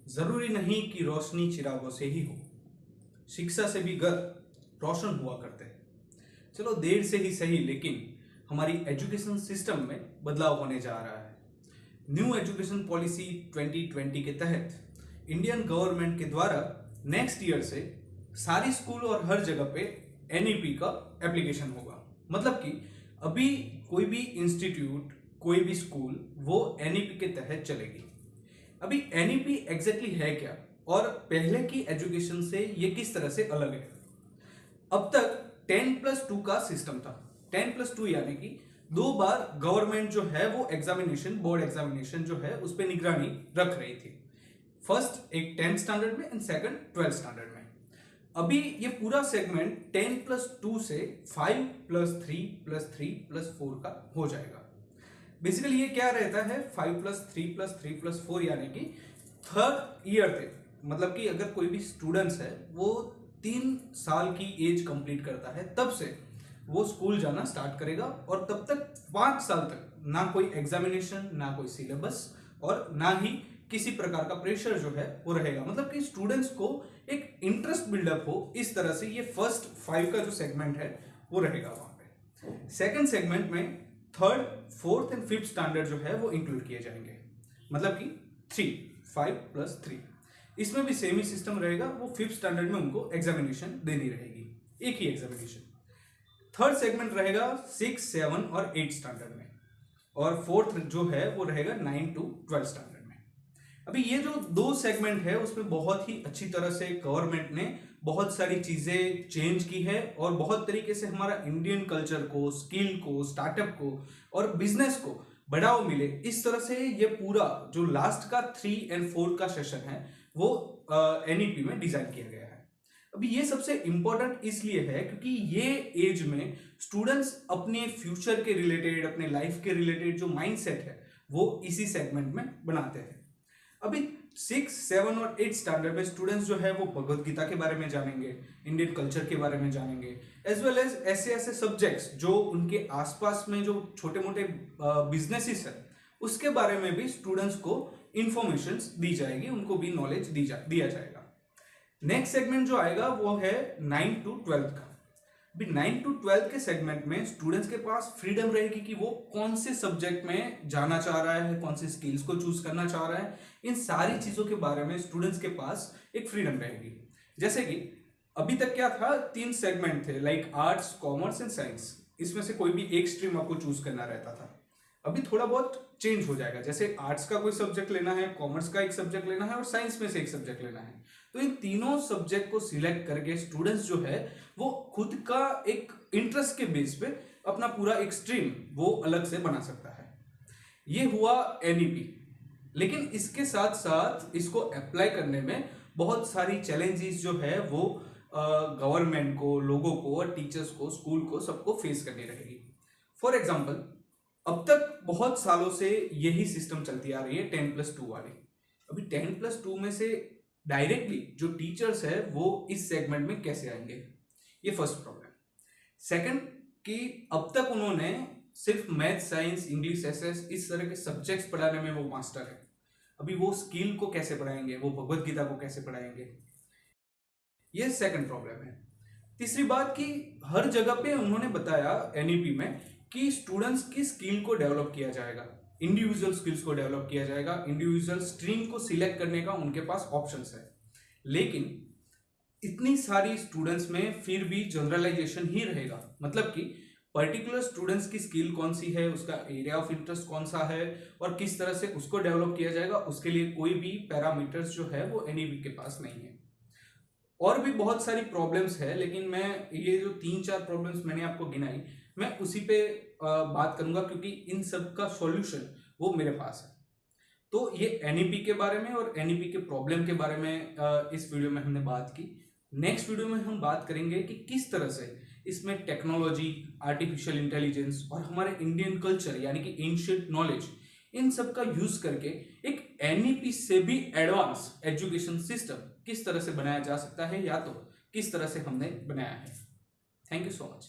जरूरी नहीं कि रोशनी चिरागों से ही हो, शिक्षा से भी घर रोशन हुआ करते हैं। चलो देर से ही सही, लेकिन हमारी एजुकेशन सिस्टम में बदलाव होने जा रहा है। न्यू एजुकेशन पॉलिसी 2020 के तहत इंडियन गवर्नमेंट के द्वारा नेक्स्ट ईयर से सारी स्कूल और हर जगह पे एनईपी का एप्लीकेशन होगा। मतलब कि अभी कोई भी इंस्टीट्यूट, कोई भी स्कूल वो एनईपी के तहत चलेगी। अभी एनईपी एग्जैक्टली है क्या और पहले की एजुकेशन से ये किस तरह से अलग है? अब तक 10+2 का सिस्टम था। 10+2 यानी कि 2 बार गवर्नमेंट जो है वो एग्जामिनेशन, बोर्ड एग्जामिनेशन जो है उस पर निगरानी रख रही थी। फर्स्ट एक 10th स्टैंडर्ड में एंड सेकंड 12th स्टैंडर्ड में। अभी ये पूरा सेगमेंट 10+2 से 5+3+3+4 का हो जाएगा। बेसिकली ये क्या रहता है, 5+3+3+4 यानी कि थर्ड ईयर तक, मतलब कि अगर कोई भी स्टूडेंट्स है वो 3 साल की एज कंप्लीट करता है तब से वो स्कूल जाना स्टार्ट करेगा और तब तक 5 साल तक ना कोई एग्जामिनेशन, ना कोई सिलेबस और ना ही किसी प्रकार का प्रेशर जो है वो रहेगा। मतलब कि स्टूडेंट्स को एक इंटरेस्ट बिल्डअप हो, इस तरह से ये फर्स्ट 5 का जो सेगमेंट है वो रहेगा वहां पे। सेकंड सेगमेंट में third, fourth and fifth standard जो है वो इंक्लूड किए जाएंगे। मतलब कि 5+3। इसमें भी सेम ही सिस्टम रहेगा। वो फिफ्थ स्टैंडर्ड में उनको एग्जामिनेशन देनी रहेगी, एक ही एग्जामिनेशन। थर्ड सेगमेंट रहेगा 6, 7 और 8 स्टैंडर्ड में, और फोर्थ जो है वो रहेगा 9 to 12 स्टैंडर्ड में। अभी ये जो 2 सेगमेंट है उसमें बहुत ही अच्छी तरह से गवर्नमेंट ने बहुत सारी चीजें चेंज की है और बहुत तरीके से हमारा इंडियन कल्चर को, स्किल को, स्टार्टअप को और बिजनेस को बढ़ावा मिले, इस तरह से ये पूरा जो लास्ट का 3 and 4 का सेशन है वो एनईपी में डिजाइन किया गया है। अभी ये सबसे इंपॉर्टेंट इसलिए है क्योंकि ये एज में स्टूडेंट्स अपने फ्यूचर के रिलेटेड, अपने लाइफ के रिलेटेड जो माइंडसेट है वो इसी सेगमेंट में बनाते हैं। अभी 6, 7 और 8 स्टैंडर्ड में स्टूडेंट्स जो है वो भगवत गीता के बारे में जानेंगे, इंडियन कल्चर के बारे में जानेंगे, एज वेल एज ऐसे ऐसे सब्जेक्ट्स जो उनके आसपास में जो छोटे मोटे बिजनेसेस है उसके बारे में भी स्टूडेंट्स को इंफॉर्मेशन दी जाएगी, उनको भी नॉलेज दिया जाएगा। नेक्स्ट सेगमेंट जो आएगा वो है 9 to 12 का। अभी 9 to 12 के सेगमेंट में स्टूडेंट्स के पास फ्रीडम रहेगी कि वो कौन से सब्जेक्ट में जाना चाह रहा है, कौन से स्किल्स को चूज करना चाह रहा है। इन सारी चीजों के बारे में स्टूडेंट्स के पास एक फ्रीडम रहेगी। जैसे कि अभी तक क्या था, 3 सेगमेंट थे, like arts, commerce and science. इसमें से कोई भी एक स्ट्रीम आपको चूज करना रहता था। अभी थोड़ा बहुत चेंज हो जाएगा, जैसे आर्ट्स का कोई सब्जेक्ट लेना है, कॉमर्स का एक सब्जेक्ट लेना है और साइंस में से एक सब्जेक्ट लेना है। तो इन तीनों सब्जेक्ट को सिलेक्ट करके स्टूडेंट्स जो है वो खुद का एक इंटरेस्ट के बेस पे अपना पूरा एक स्ट्रीम वो अलग से बना सकता है। ये हुआ एनईपी। लेकिन इसके साथ साथ इसको अप्लाई करने में बहुत सारी चैलेंजेस जो है वो गवर्नमेंट को, लोगों को और टीचर्स को, स्कूल को, सबको फेस करनी रहेगी। फॉर एग्जाम्पल, अब तक बहुत सालों से यही सिस्टम चलती आ रही है 10+2 वाली। अभी 10+2 में से डायरेक्टली जो टीचर्स है वो इस सेगमेंट में कैसे आएंगे, ये फर्स्ट प्रॉब्लम। सेकंड कि अब तक उन्होंने सिर्फ मैथ, साइंस, इंग्लिश, एसएस इस तरह के सब्जेक्ट्स पढ़ाने में वो मास्टर है। अभी वो स्किल को कैसे पढ़ाएंगे, वो भगवत गीता को कैसे पढ़ाएंगे, ये सेकंड प्रॉब्लम है। तीसरी बात कि हर जगह पे उन्होंने बताया एनईपी में कि स्टूडेंट्स की स्किल को डेवलप किया जाएगा, इंडिविजुअल स्किल्स को डेवलप किया जाएगा, इंडिविजुअल स्ट्रीम को सिलेक्ट करने का उनके पास ऑप्शंस है। लेकिन इतनी सारी स्टूडेंट्स में फिर भी जनरलाइजेशन ही रहेगा। मतलब कि पर्टिकुलर स्टूडेंट्स की स्किल कौन सी है, उसका एरिया ऑफ इंटरेस्ट कौन सा है और किस तरह से उसको डेवलप किया जाएगा, उसके लिए कोई भी पैरामीटर्स जो है वो एनईपी के पास नहीं है। और भी बहुत सारी प्रॉब्लम्स है, लेकिन मैं ये जो 3-4 प्रॉब्लम्स मैंने आपको गिनाई, मैं उसी पे बात करूंगा क्योंकि इन सब का सॉल्यूशन वो मेरे पास है। तो ये एनईपी के बारे में और एनईपी के प्रॉब्लम के बारे में इस वीडियो में हमने बात की। नेक्स्ट वीडियो में हम बात करेंगे कि किस तरह से इसमें टेक्नोलॉजी, आर्टिफिशियल इंटेलिजेंस और हमारे इंडियन कल्चर यानी कि एंशिएंट नॉलेज, इन सब का यूज करके एक एनईपी से भी एडवांस एजुकेशन सिस्टम किस तरह से बनाया जा सकता है, या तो किस तरह से हमने बनाया है। Thank you so much.